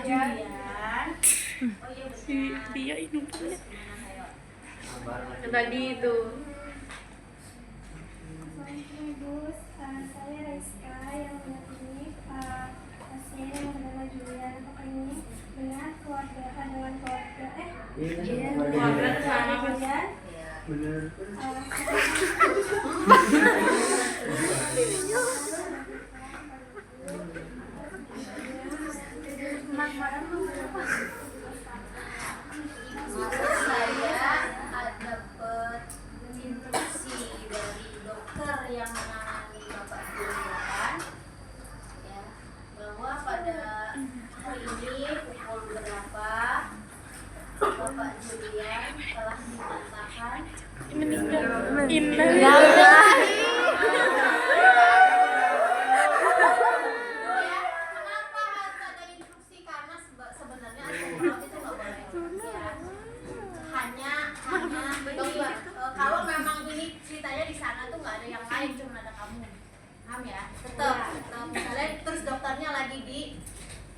Julian. Oh iya benar. Dia hidupnya. Tadi itu. Assalamualaikum Ibu, saya Rizka yang mendampingi pasien yang bernama Julian. Apakah ini benar keluarga dengan keluarga? Iya. Keluarga kesana Julian. Bener. Saya dapat instruksi dari dokter yang menangani Bapak Julian, ya, bahwa pada hari ini pukul berapa Bapak Julian telah dinyatakan Indah. ya. Kenapa harus ada instruksi? Karena sebenarnya astronot itu nggak boleh ya. Hanya dokter. Kalau memang ini ceritanya di sana tuh nggak ada yang lain, cuma ada kamu. Paham ya? Tetap misalnya terus dokternya lagi di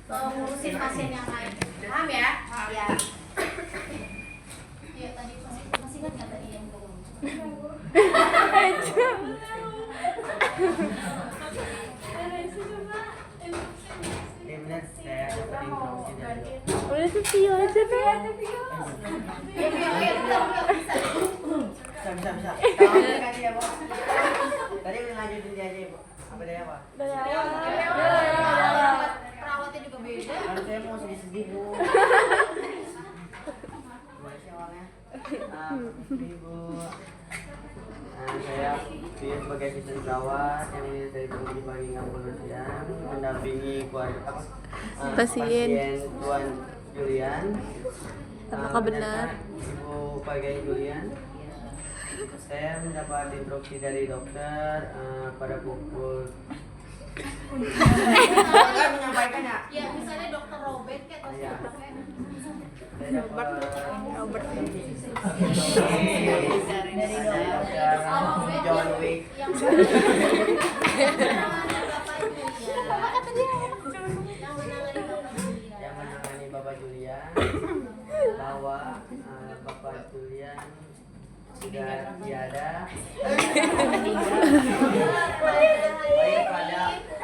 ngurusin pasien yang lain. Paham ya? Ya. Iya tadi masih ingat nggak tadi yang ngomong? Bener, saya dapat instruksi dari dokter. Udah video aja deh. Bisa. Tolong kasih ya, Bu. Tadi lanjutin dia aja, Bu. Apa dari apa? Perawatnya juga beda. Kalau saya mau sedih-sedih, Bu. Gimana sih awalnya? Bu. Saya sebagai asisten perawat yang ini dari Komisi Pagi Kepolisian mendampingi keluarga Pasien. Tuan Julian. Apakah benar? Ibu Pagi Julian. Saya mendapat instruksi dari dokter pada pukul Enggak menyampaikan ya? Ya misalnya dokter Robert kayak atau Iya. siapa kayak. Saya dapat Robert. dari dokter John Wick. Yang menangani Bapak Julian. Yang menangani Bapak Julian bahwa Bapak Julian sudah tiada.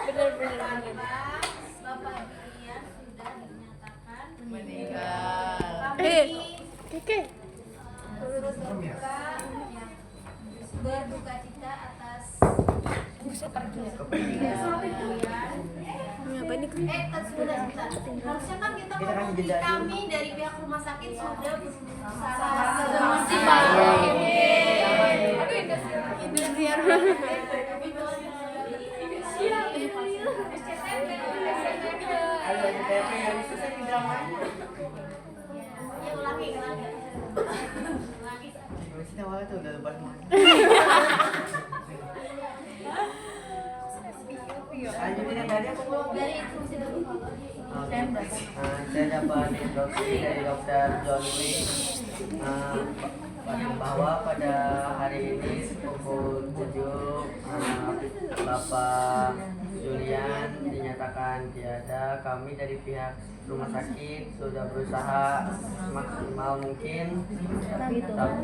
Benar-benar Bapak Julian sudah dinyatakan meninggal. Keke. Berduka cita atas Kepergian. Julian. Ngapain itu? Sebentar. Harusnya kan kita ngomong kami dari pihak rumah sakit sudah berusaha semaksimal mungkin. Ada di TP yang susah di dramanya. Ya ulangi. Gimana sih awalnya tuh udah lebar banget. Lanjutin yang tadi apa belum? Dari instruksi dulu. Saya dapat instruksi dari dokter John Wick bahwa pada hari ini pukul 7 Bapak Julian dinyatakan tiada. Kami dari pihak rumah sakit sudah berusaha semaksimal mungkin, tapi Tuhan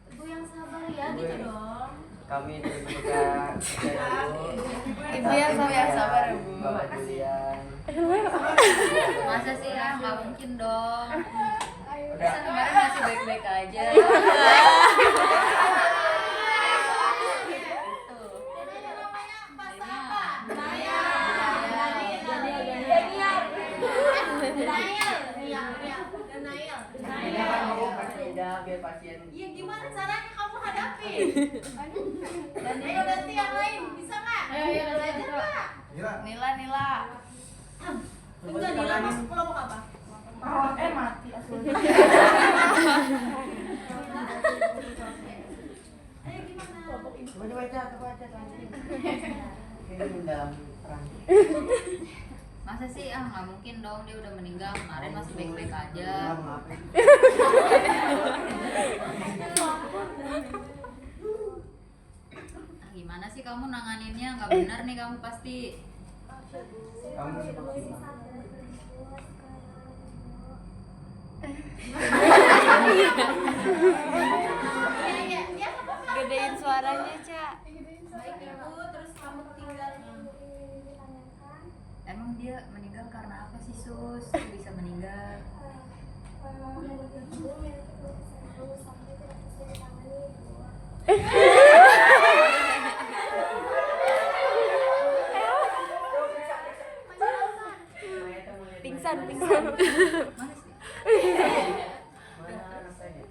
Ibu yang sabar ya gitu dong. kami dari pihak Ibu yang sabar ya, Bu. Bapak Julian. Masa sih ya, nggak mungkin dong. Udah. Kemarin masih baik-baik aja. Biar pasien. Iya gimana caranya kamu hadapi? Ayo ganti yang lain, bisa nggak? Ayo, Belajar nggak? Nila. Enggak, Nila masuk kelompok apa? Mati Ayo gimana? Coba baca. Ini dalam perang. Masa sih nggak mungkin dong, dia udah meninggal kemarin masih baik-baik aja. Nah, gimana sih kamu nanganinnya? Nggak benar nih kamu pasti. Kamu seperti apa? Gedein suaranya, Cak. Baik ibu, terus kamu tinggal Emang dia meninggal karena apa sih Sus? Dia bisa meninggal. Pingsan. Mana sih? Mana rasanya?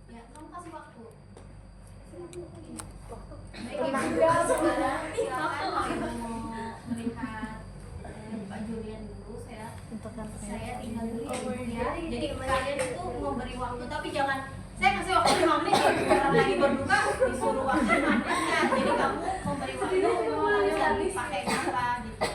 ya kamu kasih waktu. Baik ibu, sekarang silakan kalau ibu mau melihat Pak Julian dulu, saya tinggal dulu ya. Jadi kalian itu mau beri waktu, tapi jangan saya kasih waktu 5 menit orang lagi berduka disuruh waktu 5 menit kan. Jadi kamu mau beri waktu bisa dipakai apa gitu.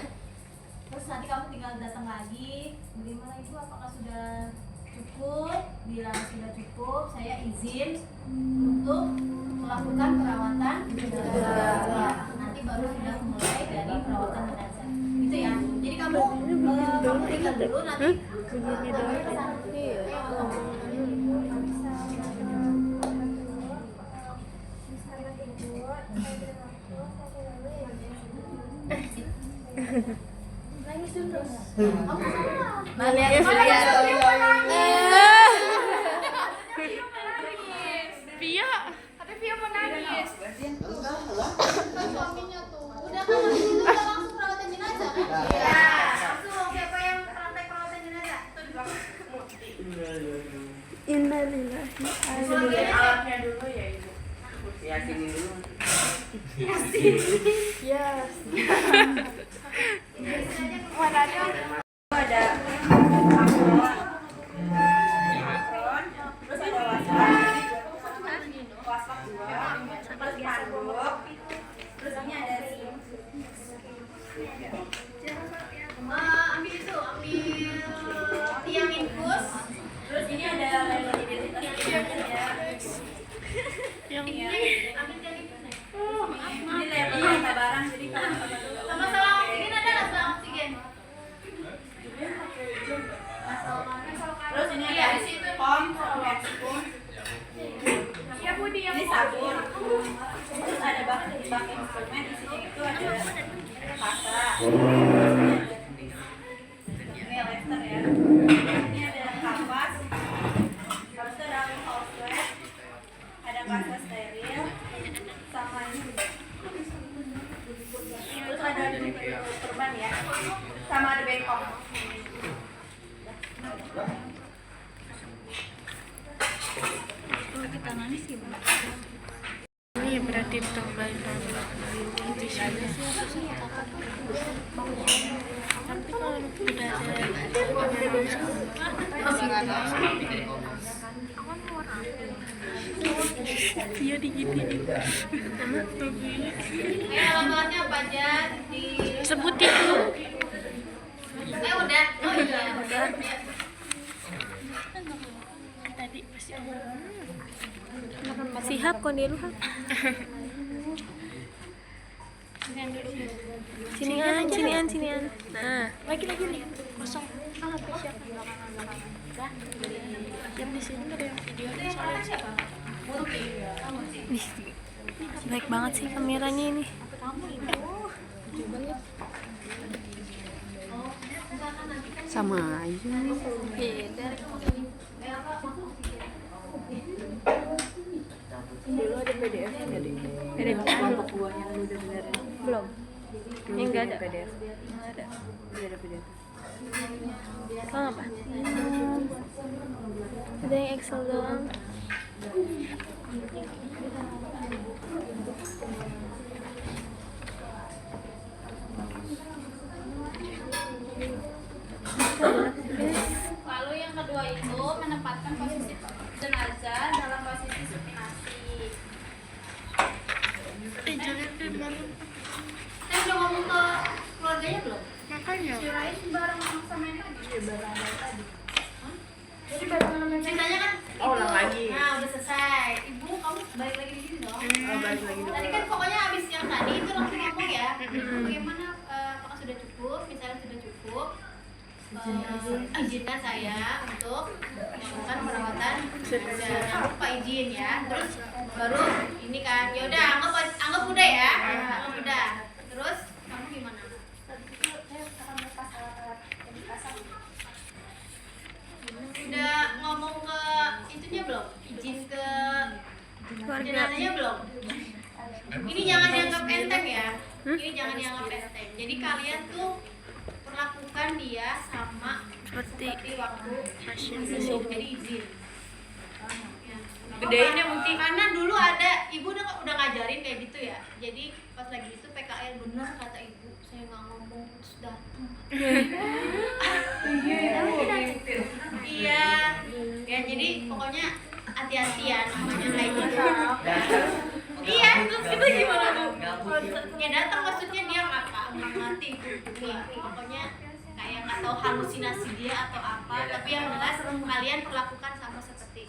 Terus nanti kamu tinggal datang lagi, bagaimana ibu, apakah sudah cukup? Bila sudah cukup, saya izin untuk melakukan perawatan jenazah. Nanti baru sudah mulai dari perawatan jenazah. Gitu ya. Jadi kamu tinggal dulu nanti. Begini doang. Iya. Nangis dulu. Kamu salah. Malian Via. Tapi Via mau nangis. Kan suaminya tuh. Udah kan habis itu udah langsung perawatan jenazah kan? Iya. Langsung siapa yang praktek perawatan jenazah? Itu di belakang. Innalillahi. Alatnya dulu ya ibu. Yakinin dulu. Yes. Mana ada? Ada terus ada waspak 2, terus panduk, terus ini ada Ambil itu, ambil tiang infus. terus ini ada identitas ya. Ambil tiang infus. Ini label kata barang, jadi kalau Sama salah oksigen ada nggak salah oksigen? terus ini ada pom sama spoon. Ini sabun. Terus ada bak instrumen, isinya itu ada pasta. Ini lester ya. Ini ada kampas. Terus ada alcohol sweat. Ada pasta steril. Sama ini. Terus ada perban ya. Sama ada bengkok. Ini berarti tombol di sini sih tapi kalau udah ada dia diginiin Alamatnya apa aja di sebutin dulu. udah. Oh iya. Tadi pasti sihab kondi lu ha. Sinian. Nah, lagi nih. Kosong. Yang di sini ada yang video soalnya siapa? Baik banget sih kameranya ini. Sama aja. Beda. Dulu ada PDF nya deh. PDF kelompok gua yang lu udah benerin. Belum. Ini enggak ada PDF. Enggak ada. Tidak ada PDF. Kalau apa? Ada yang Excel doang. Lalu yang kedua itu menempatkan posisi jenazah dalam posisi supinasi. Jangan deh malu. Saya udah ngomong ke keluarganya belum? Makanya. Si Rais bareng sama yang tadi. Iya, bareng yang tadi. Jadi bareng sama yang ceritanya kan. Oh, ulang lagi. Nah, udah selesai. Ibu, kamu balik lagi di sini dong. Oh, balik lagi dulu. Tadi kan pokoknya abis yang tadi itu langsung ngomong ya. Bagaimana apakah sudah cukup? Misalnya sudah cukup. Izinkan saya untuk melakukan perawatan. Jangan lupa izin ya. Terus baru ini kan. Ya udah, anggap udah ya. Anggap udah. Terus kamu gimana? Udah ngomong ke itunya belum? Izin ke jenazahnya belum? Ini jangan dianggap enteng ya. Ini jangan dianggap enteng. Jadi kalian tuh perlakukan dia sama seperti waktu masuk. Jadi izin. Gedein ya Muti. Karena dulu ada ibu udah ngajarin kayak gitu ya. Jadi pas lagi itu PKL bener kata ibu, saya nggak ngomong terus datang. Iya. Ya jadi pokoknya hati-hati ya namanya kayak gitu. Iya, terus kita gimana tuh? Ya datang maksudnya dia nggak ngerti pokoknya kayak nggak tahu halusinasi dia atau apa. Tapi yang jelas kalian perlakukan sama seperti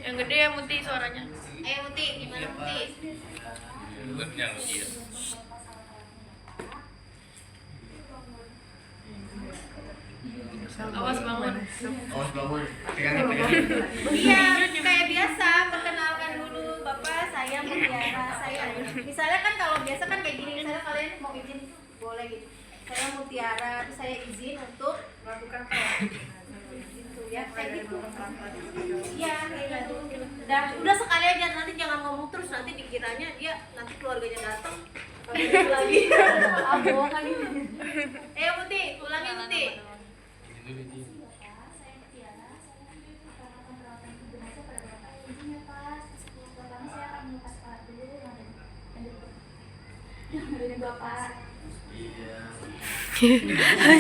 Yang gede ya Muti suaranya. Ayo Muti, gimana Muti? Awas bangun. Awas bangun. Pegang. Iya, kayak biasa perkenalkan dulu Bapak, saya Mutiara, saya. Misalnya kan kalau biasa kan kayak gini, misalnya kalian mau izin boleh gitu. Saya Mutiara, saya izin untuk melakukan gitu ya, kayak gitu. Iya, kayak gitu. Udah sekali aja, nanti jangan ngomong terus, nanti dikiranya dia nanti keluarganya datang. Lagi. Bohong kan ini. Ayo Muti, ulangi Muti.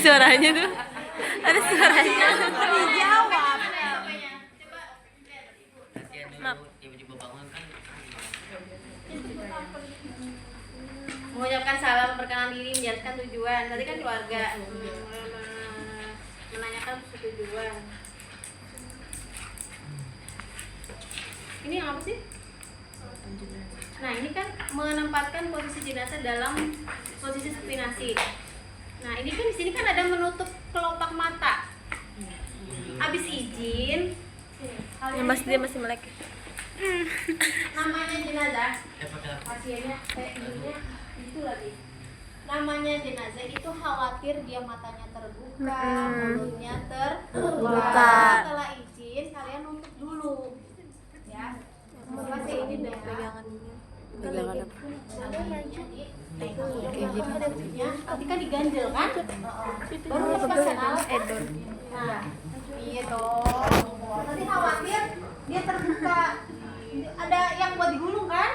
Suaranya tuh. Ada suaranya. Dijawab. Maaf. Tiba-tiba bangun kan. Mengucapkan salam, perkenalan diri, menjelaskan tujuan. Tadi kan keluarga menanyakan tujuan. Ini yang apa sih? Nah ini kan menempatkan posisi jenazah dalam posisi supinasi. Nah ini kan di sini kan ada menutup kelopak mata. Abis izin, Yang masih dia masih melek. namanya jenazah, pasiennya ibunya itu lagi. Namanya jenazah itu khawatir dia matanya terbuka, mulutnya terbuka. Setelah izin kalian nutup dulu, ya. Pasti izin deh. Pegangan apa? Ketika diganjel kan, baru lepaskan alat. Nah, iya dong. Nanti khawatir dia terbuka. Ada yang buat digulung kan?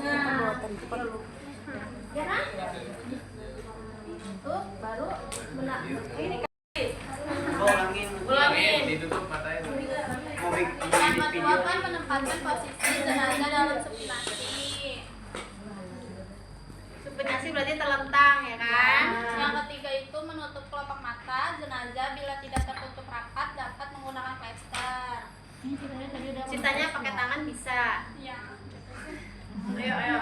Nah, ya kan? Tuh baru benar. Ini ulangin. Ditutup matanya. Yang kedua kan menempatkan posisi jenazah dalam supinasi. Supinasi berarti terlentang ya kan? Yang ketiga itu menutup kelopak mata jenazah bila tidak tertutup rapat dapat menggunakan plester. Ceritanya pakai tangan bisa. Iya. Ayo.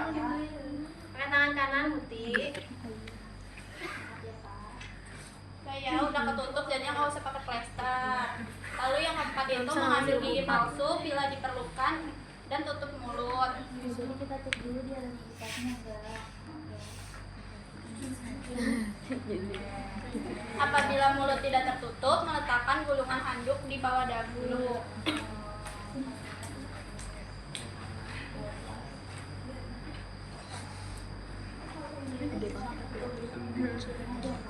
Pakai tangan kanan Muti. Ya udah ketutup jadinya nggak usah pakai plester. Lalu yang keempat itu mengambil gigi palsu bila diperlukan dan tutup mulut. Kita cek dulu dia ada gigitannya enggak. Apabila mulut tidak tertutup, meletakkan gulungan handuk di bawah dagu.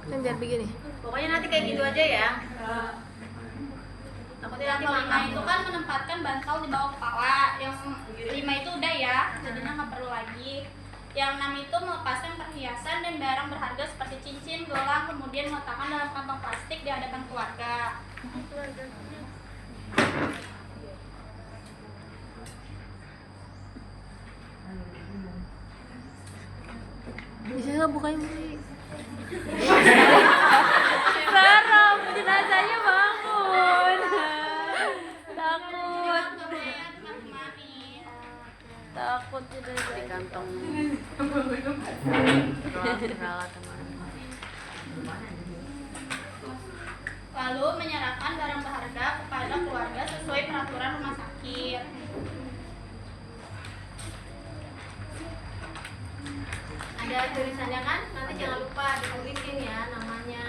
Kan biar begini. Pokoknya nanti kayak gitu aja ya. Takutnya Yang nanti kelima makan. itu kan menempatkan bantal di bawah kepala. Yang 5 itu udah ya, jadinya nggak perlu lagi. Yang 6 itu melepaskan perhiasan dan barang berharga seperti cincin, gelang, kemudian meletakkan dalam kantong plastik di hadapan keluarga. Bisa nggak bukain Muti? takut tidak di kantong peralatan. Lalu menyerahkan barang berharga kepada keluarga sesuai peraturan rumah sakit. Ada tulisannya kan? Nanti jangan lupa ditulisin ya namanya.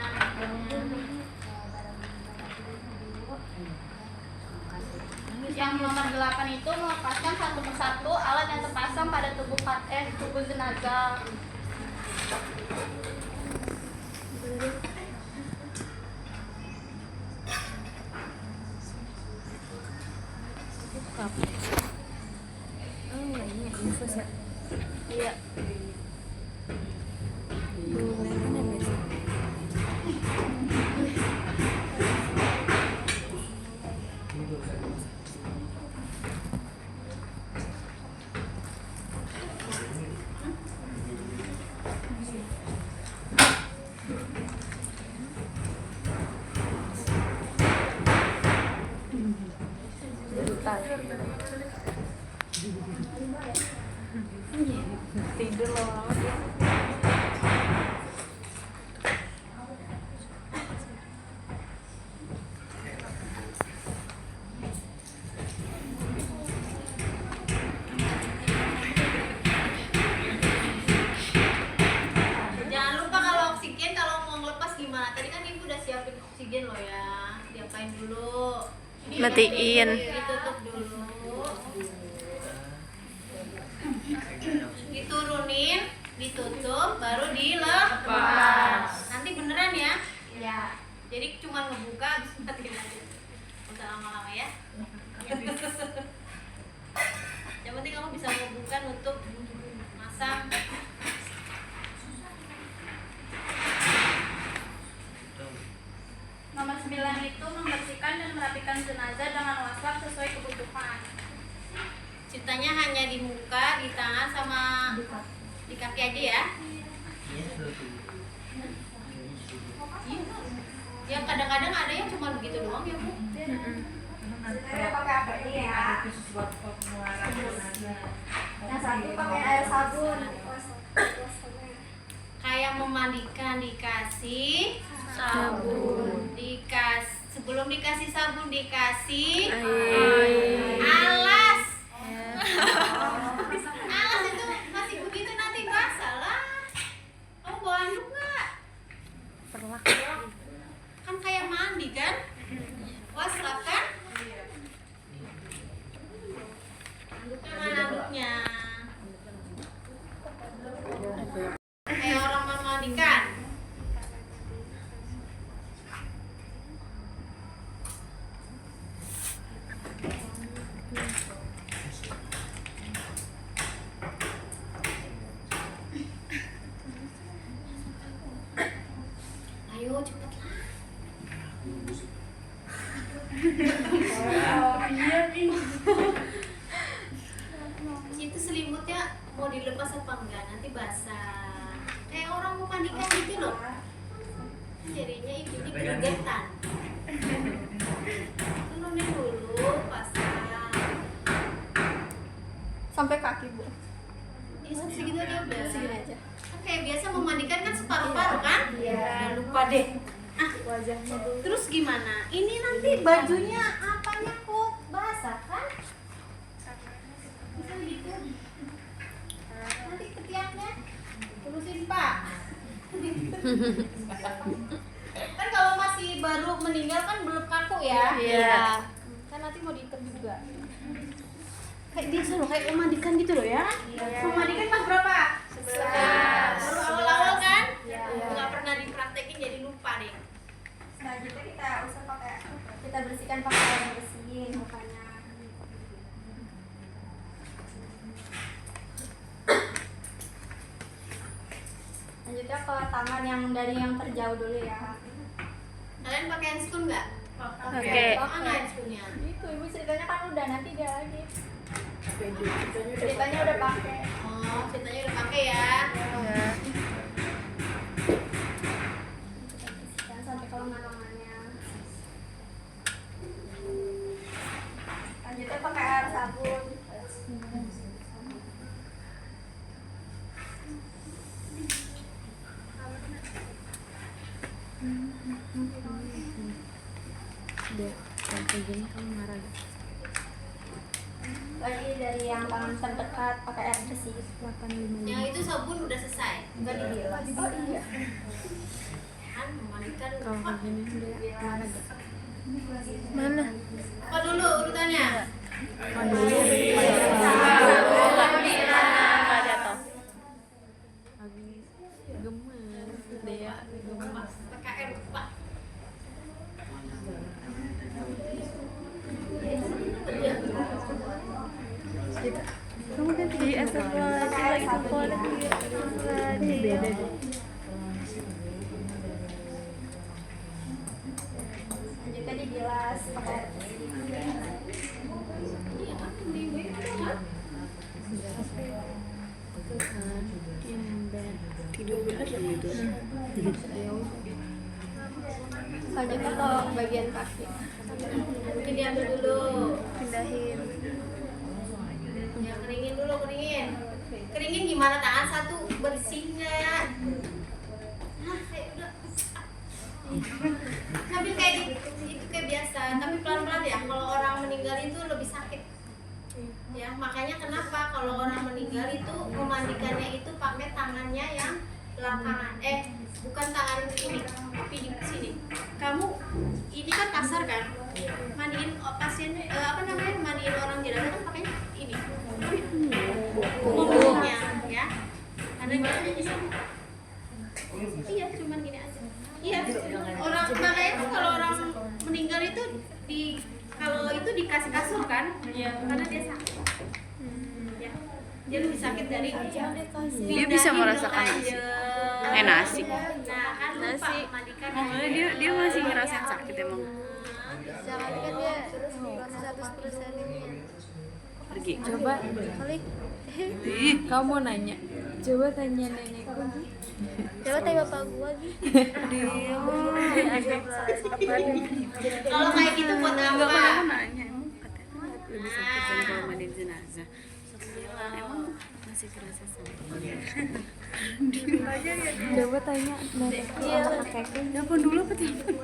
Yang nomor 8 itu melepaskan satu persatu alat yang terpasang pada tubuh jenazah. Iya. Tidur lama banget ya. Jangan lupa kalau oksigen, kalau mau ngelepas gimana? Tadi kan ibu udah siapin oksigen loh ya. Diapain dulu? Matiin. Ditutup dulu. Diturunin, ditutup, baru dilepas. Nanti beneran ya? Iya. Jadi cuma ngebuka, habis matiin aja. Nggak usah lama-lama ya. Yang penting kamu bisa ngebuka, nutup, masang. Nomor 9 itu membersihkan dan merapikan jenazah dengan wasap sesuai kebutuhan. Ceritanya hanya di muka, di tangan, sama di kaki aja ya. Ya kadang-kadang ada yang cuma begitu doang ya Bu. Saya pakai apa ini ya? Yang satu pakai air sabun. Kayak memandikan dikasih sabun, sebelum dikasih sabun dikasih alas. Alas itu masih begitu nanti basah lah. Kamu bawa handuk nggak? Kan kayak mandi kan? Wasap kan? Handuknya mana handuknya? Kayak orang memandikan. Ayo cepetlah. Itu selimutnya mau dilepas apa enggak? Nanti basah. Kayak orang mau mandikan gitu loh. Jadinya ibunya keringetan. Turunin dulu, pasang. Sampai kaki, Bu. Ini sampai segitu aja udah. Segini aja. Kan kayak biasa memandikan kan separuh-paruh kan? Iya. Lupa deh. Wajahnya dulu. Terus gimana? Ini nanti bajunya apanya kok basah kan? Bisa gitu. Nanti ketiaknya terusin Pak. Kan kalau masih baru meninggal kan belum kaku ya? Iya. Kan nanti mau diikat juga. Kayak biasa loh, kayak memandikan gitu loh ya? Memandikan pas berapa? 11. Baru awal-awal kan? Nggak pernah dipraktekin jadi lupa deh. Selanjutnya kita bersihkan pakai air bersih mukanya. Lanjutnya ke tangan yang dari yang terjauh dulu ya. Kalian pakai handscoon nggak? Oke. Mana handscoonnya? Itu ibu ceritanya kan udah, nanti dia lagi. Ceritanya udah pakai. Oh, ceritanya udah pakai ya. Ya. Kita bersihkan sampai ke lengan-lengannya. Lanjutnya pakai air sabun. Dia yang kayak gini kamu marah gak? Lagi dari yang tangan terdekat pakai air bersih. 855. Yang itu sabun udah selesai, enggak dibilas. Oh iya. Kan memandikan. Kalau kayak gini dia marah gak? Mana? Apa dulu urutannya? Nggak jatuh. Lagi gemes dia gemes. Pakai air lupa. Kamu kan di astagfirullahaladzim lagi telepon lagi. Beda deh. Juga dibilas pakai air bersih. Tidur aja gitu. Lanjut ke bagian kaki. Ini diambil dulu. Pindahin. Ya keringin dulu, keringin. Keringin gimana tangan satu bersih nggak? Nah, kayak udah. Sambil kayak itu kayak biasa, tapi pelan-pelan ya. Kalau orang meninggal itu lebih sakit. Ya, makanya kenapa kalau orang meninggal itu memandikannya itu pakai tangannya yang belakangan. Bukan tangan ini, tapi di sini. Kamu ini kan kasar kan? Mandiin pasien mandiin orang jenazah kan pakainya ini. Punggungnya ya. Karena dia di sini. Iya, cuman gini aja. Iya, orang makanya tuh kalau orang meninggal itu kalau itu dikasih kasur kan? Iya. Karena dia sakit. Ya. Dia lebih sakit dari Dia bisa merasakan nasi. Nah, kan lupa mandikan. Dia masih ngerasain sakit emang. Jangan kan dia 100% ini. Pergi. Coba. Ih, kamu nanya. Coba tanya nenekku. Coba tanya bapak gua gitu. Kalau kayak gitu buat Enggak apa? pernah nanya emang katanya lebih sakit kan kalau mandiin jenazah. Terus aku bilang emang masih kerasa sakit. Coba tanya nenekku. Iya. Telepon dulu apa telepon?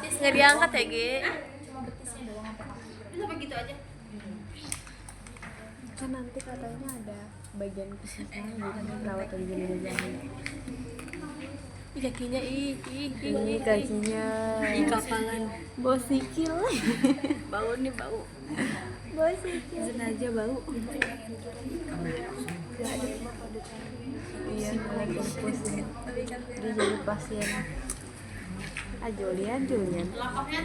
Nggak diangkat ya, Ge? Udah sampai gitu aja. Kan nanti katanya ada bagian khususnya gitu perawatan jenazah. Kakinya Ini kakinya. Kapalan. Bau sikil. Bau nih bau. bau sikil. Jenazah bau. Iya, lagi pusing. Dia jadi pasien. Julian. Telapaknya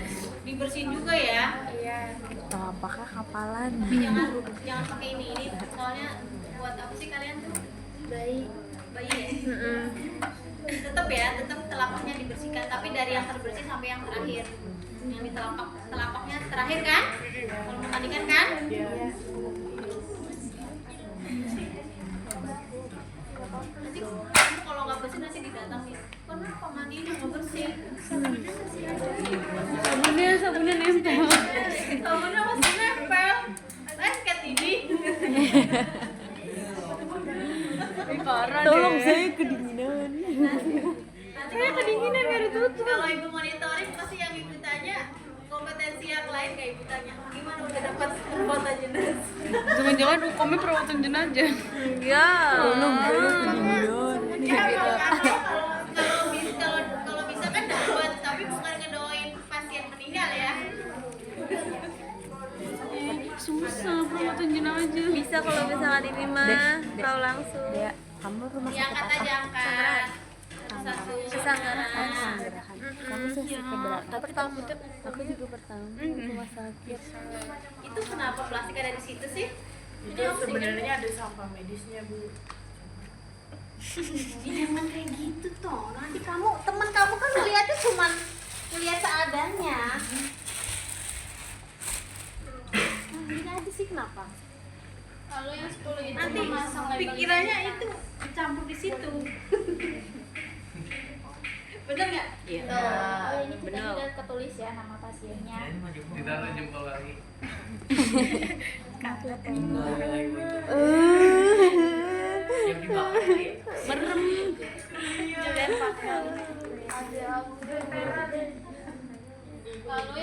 dibersihin juga ya. Iya. Apakah kapalan? Tapi jangan pakai ini soalnya buat apa sih kalian tuh? Bayi ya. Tetap telapaknya dibersihkan, tapi dari yang terbersih sampai yang terakhir. Yang di telapaknya terakhir kan? Kalau memandikan kan? Iya. Nanti kamu kalau nggak bersih nanti didatangin. Kenapa mandinya nggak bersih? Sabunnya nempel. Sabunnya masih nempel. Kayak ini. Tolong saya kedinginan. Saya kedinginan nggak ditutup. Kalau ibu monitoring pasti yang ibu tanya kompetensi yang lain kayak ibu tanya gimana udah dapat perawatan jenazah. Jangan-jangan hukumnya perawatan jenazah. Enggak. Tolong saya kedinginan. Ya, kalau bisa kan dapat, tapi bukan ngedoain pasien meninggal ya. Susah perawatan jenazah. Bisa kalau misalkan ini mah tahu langsung. Ya, kamu rumah Diangkat sakit aja, apa? angkat. Satu Kesanggaran. Sanggrahan. Kamu sakit berapa? Pertama tuh Aku juga pertama rumah sakit. itu kenapa plastik ada di situ sih? Itu sebenarnya ada sampah medisnya, Bu. Jangan kayak gitu toh. Nanti teman kamu kan ngeliatnya cuma ngeliat seadanya. Gini aja sih kenapa? kalau yang 10 itu Nanti memasang label pikirannya itu dicampur di situ. Bener nggak? Iya. Oh, ini kita juga ketulis ya nama pasiennya. Ditaruh jempol lagi. Yang di bawah ini. Merem. Julian pakai. Kalau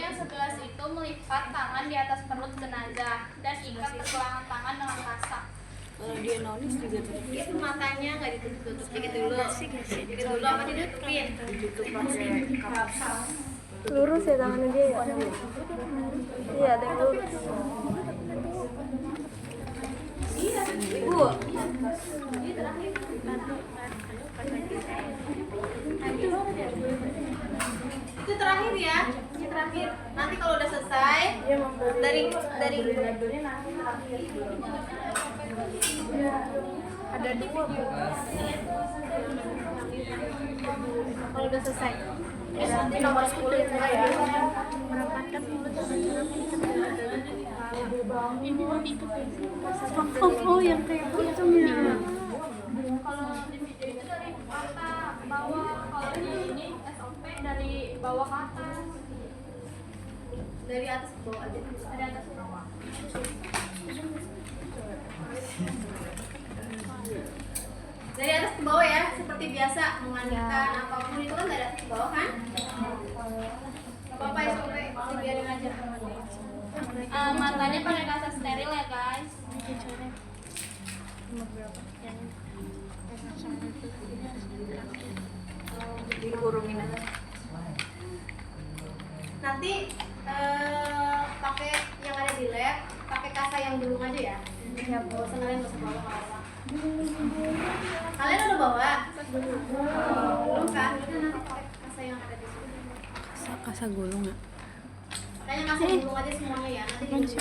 dia nulis juga tutup. Itu matanya nggak ditutup, dikit dulu. Dikit dulu apa ditutupin? Ditutup pakai kapas. Lurus ya tangannya dia ya? Iya, ada yang lurus. Ibu. Itu terakhir ya, ini terakhir. Nanti kalau udah selesai dari Ada dua Bu. kalau udah selesai. Nanti nomor 10 itu ya. Oh, yang kayak itunya. Kalau di video itu dari atas bawah, kalau di ini SOP dari bawah ke atas. Dari atas ke bawah aja. Dari atas ke bawah. Dari atas ke bawah ya, seperti biasa memandikan apapun itu kan dari atas ke bawah kan? Gak apa-apa ya sampai biarin aja. Matanya pakai kasa steril ya guys. Dikurungin aja. Nanti pakai yang ada di lab, pakai kasa yang belum aja ya. Ya, nggak usah kalian nggak usah bawa kasa. Kalian udah bawa? Belum kan? Udah nanti pakai kasa yang ada di sini. Kasa gulung ya. Kayaknya kasa yang belum aja semuanya ya. Nanti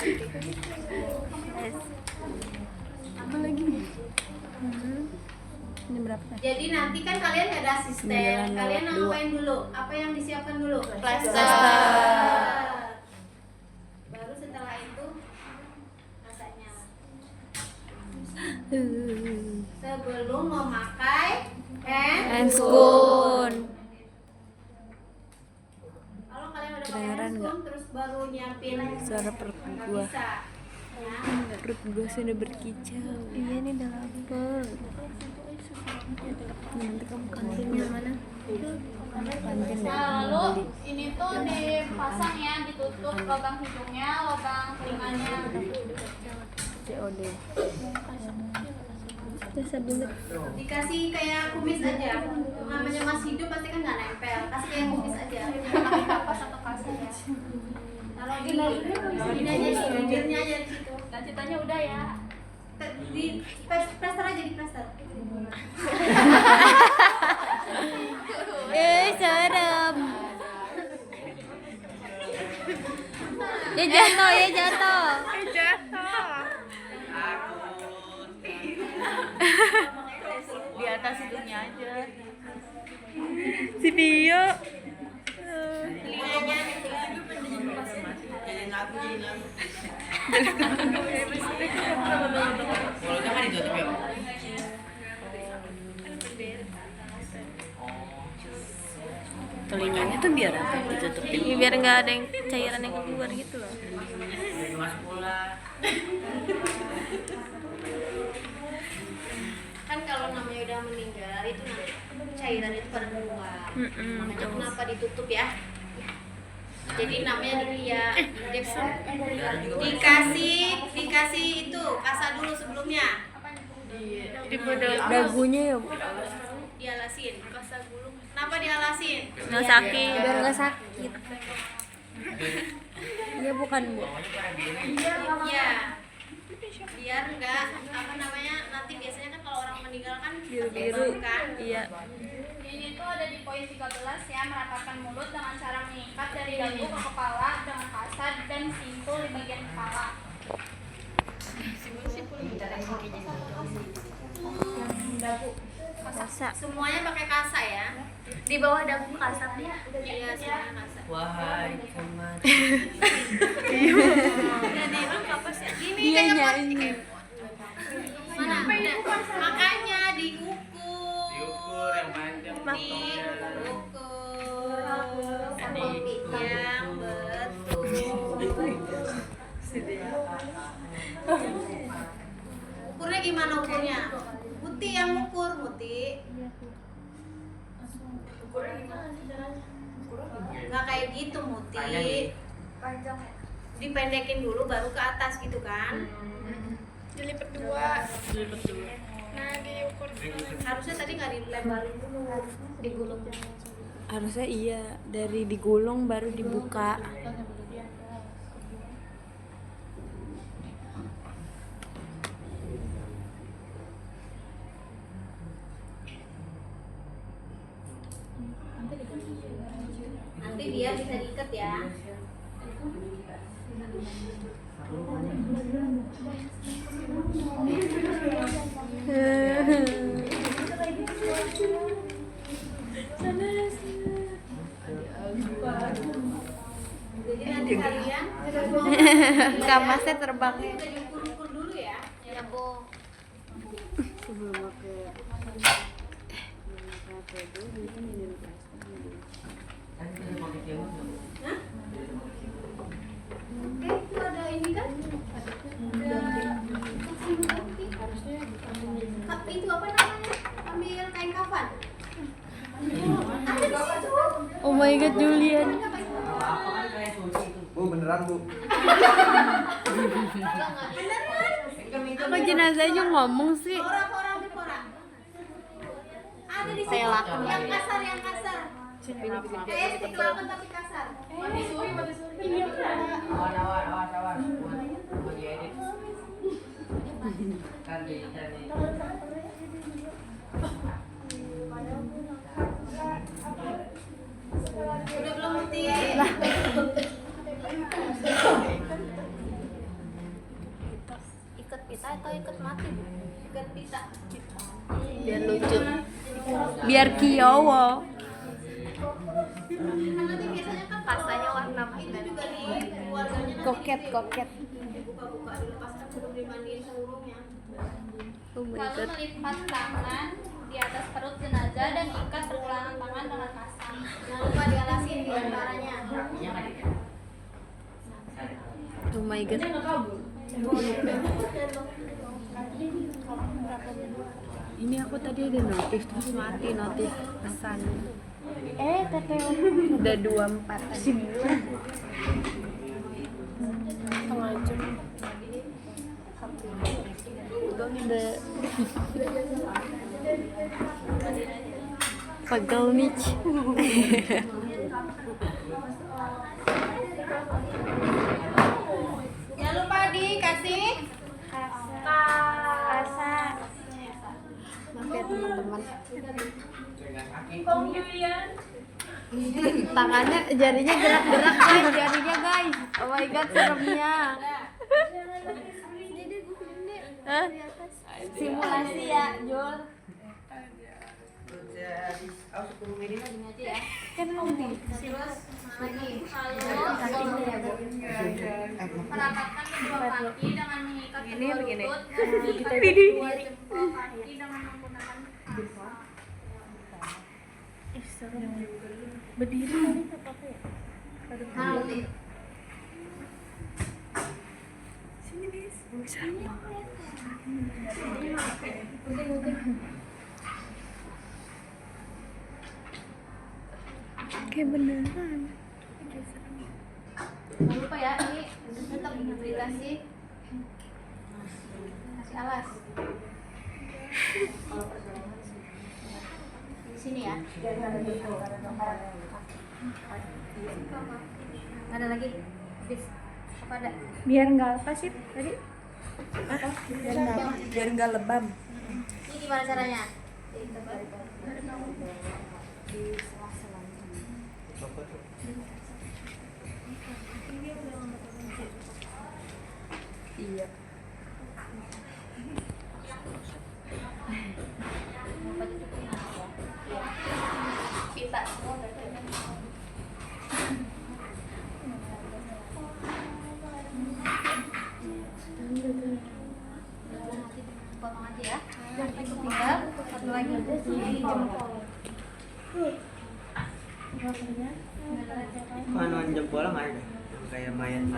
Apa lagi? Ini berapa? jadi nanti kan kalian ada asisten. Kalian ngapain dulu? Apa yang disiapkan dulu? Plaster. Baru setelah itu rasanya. Sebelum memakai hand Spoon. Kalau kalian udah pakai Kedengeran hand spoon, terus baru nyiapin Suara perut nggak gua. bisa. Ya. Perut gua sudah berkicau. Iya nih udah lapar. Nanti kamu kantinnya mana? Kantin deh. Nah, lalu ini tuh dipasang ya, ditutup lubang hidungnya, lubang telinganya. COD. Dikasih kayak kumis aja. Namanya masih hidup pasti kan nggak nempel. Kasih kayak kumis aja. Pakai kapas atau kasar ya. Kalau di sini aja di bibirnya aja di situ. Nah, ceritanya udah ya. Di plaster aja di plaster. Serem. Ya jatuh, ya jatuh. Di atas itunya aja. Si Pio. Telinganya Telinganya tuh biar apa? Ditutupin. Biar nggak ada yang cairan yang keluar gitu loh. kan kalau namanya udah meninggal itu nanti cairan itu pada keluar. Makanya kenapa ditutup ya? Jadi namanya dikasih itu kasa dulu sebelumnya. Dagunya ya, Bu. Dialasin. Kasa gulung. Kenapa dialasin? Nggak sakit. Biar nggak sakit. Iya bukan, Bu. Iya. Biar enggak apa namanya nanti biasanya kan kalau orang meninggal kan Biru-biru. kan. Iya. Ini tuh ada di poin 13 ya, merapatkan mulut dengan cara mengikat dari dagu ke kepala dengan kasar dan simpul di bagian kepala. Semuanya pakai kasa ya. Di bawah dagu kasa ya. Iya, semuanya kasa. Wahai teman. Jadi lu kapas ya. Gini Dia kayak nyanyi. Mana? Udah. Makanya diukur. Diukur yang panjang. Diukur. Yang betul. Ukurnya gimana ukurnya? Muti yang ukur, Muti. Nggak kayak gitu, Muti. Dipendekin dulu baru ke atas gitu kan. Dilipat dua. Nah, diukur. Harusnya tadi nggak dilebarin dulu, digulung. Harusnya iya, dari digulung baru dibuka. Nanti dia bisa diikat ya. Jadi nanti kalian Kamasnya terbang. udah diukur-ukur dulu ya. Ya, Bu. Sebelum aku Oke, itu ada ini kan? Ada itu apa namanya? Ambil kain kafan. Ada di situ. Oh my god, Julian. Bu, beneran bu. Beneran. Kok jenazahnya ngomong sih? Orang di koran. Ada di situ. Telak. Yang kasar, yang kasar. Kayak stik lapan tapi kasar. Mati suri. Iya beneran. Awan. Buat diedit. Ganti. Udah belum mati. Ikat pita atau ikat mati? Ikat pita. Biar lucu. Biar kiowo. Kan nanti biasanya kan Pasanya warna itu juga di keluarganya nanti koket. dibuka-buka dilepaskan sebelum dimandiin seluruhnya. Oh my Lalu god. melipat tangan di atas perut jenazah dan ikat pergelangan tangan dengan pasang. Jangan lupa dialasin di antaranya. Oh my god. Ini aku tadi ada notif terus mati notif pesan. TPO udah 24 setengah jam. Udah pegel nih. Jangan lupa dikasih Kasa. Maaf ya teman-teman. Kong Julian. Tangannya jarinya gerak-gerak guys, jarinya guys. Oh my god, seremnya. Hah? Simulasi ya, Jul. Kan nanti. Merapatkan kedua kaki dengan mengikat kedua lutut dan mengikat Ini. kedua jempol kaki dengan menggunakan kasa. Berdiri kali tak apa ya? Sini guys. Kayak beneran. Jangan lupa ya, ini tetap dikasih alas. Di sini ya. Ada lagi? Habis. Apa ada? Biar nggak apa sih tadi? Biar nggak apa? Biar nggak lebam. Ini gimana caranya? Iya. Pita semua berarti. Potong aja ya. Tinggal satu lagi di jempol. Anuan jempol nggak ada. Kayak mayat.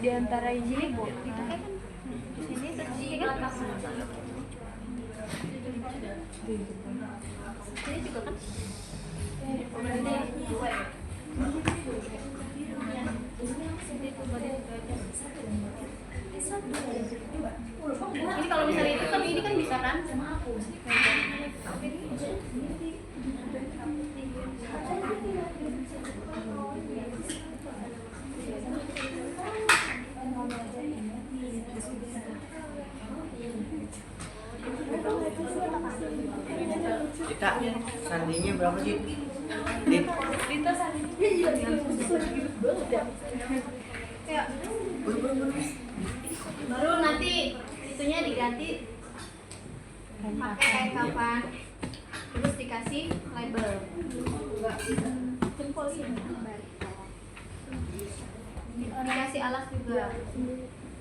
Di antara ini bu, itu kan Di sini terus di atas. Ini juga kan? Ini kalau misalnya itu kan ini kan bisa kan? Kita sandingnya berapa sih? Dit. Baru nanti itunya diganti pakai kain kafan, terus dikasih label. Dikasih alas juga.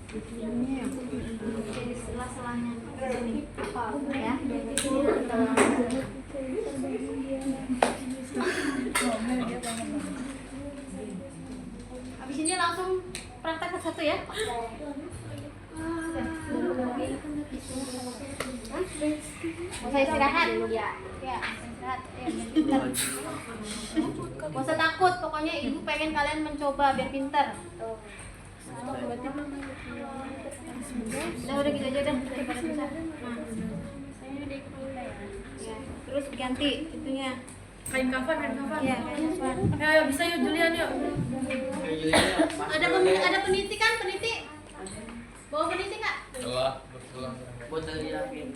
Jadi sela-selanya ini ya. Habis ini langsung praktek ke satu ya. Mau saya istirahat? Ya. Ya, istirahat. Gak usah takut, pokoknya ibu pengen kalian mencoba biar pinter. Udah gitu aja dah daripada susah. Ya, terus ganti itunya. Kain kafan. Iya, kain kafan. Ayo bisa yuk Julian yuk. Ada peniti kan, peniti? Bawa peniti Kak? Buat dirapiin.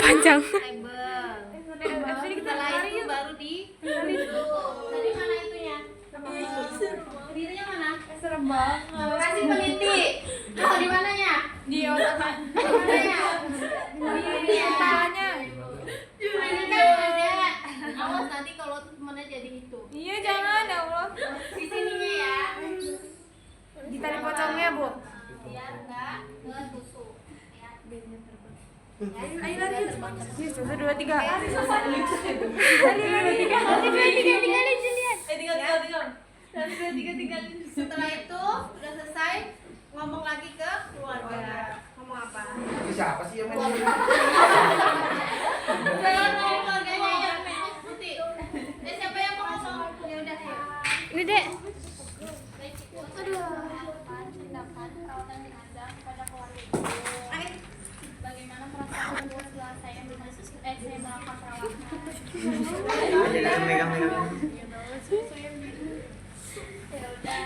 Panjang. Setelah itu baru di tadi mana itunya? Penitinya mana? Serem banget. Kasih peniti. Oh, di mananya? Di otak. Mananya? Di kepalanya. Ini kan ada. Awas nanti kalau temennya jadi itu. Iya jangan ya Allah. Di sininya ya. Ditarik pocongnya Bu. Biar enggak ketusuk. Ya. Ayo lari yuk. 1, 2, 3. Lari 2, 3. Tinggal. Setelah itu udah selesai, ngomong lagi ke keluarga. Ngomong apa? Itu siapa sih yang main? Jangan ngomong keluarganya ya. Putih. Siapa yang mau ngomong? Ya udah. Ini Dek. Pendapat perawatan jenazah kepada keluarga ibu. Bagaimana perasaan ibu setelah saya melakukan perawatan? Megang. Ya udah.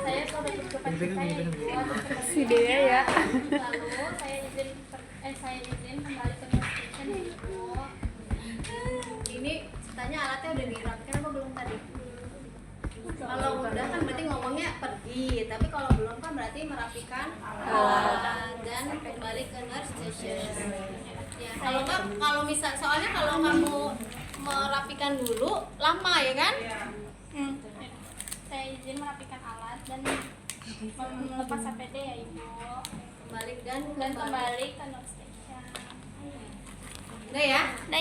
Saya sudah berduka cita ya ibu. Si Dea ya. Lalu saya izin kembali ke news station ya ibu. Ini ceritanya alatnya udah dirapikan apa belum tadi? Kalau udah kan berarti ngomongnya pergi, tapi kalau belum kan berarti merapikan alat dan kembali ke nurse station. Ya, kalau misal soalnya kalau kamu merapikan dulu lama ya kan? Saya izin merapikan alat dan melepas APD ya ibu. Kembali dan Dan kembali ke nurse station. Udah ya? Nah,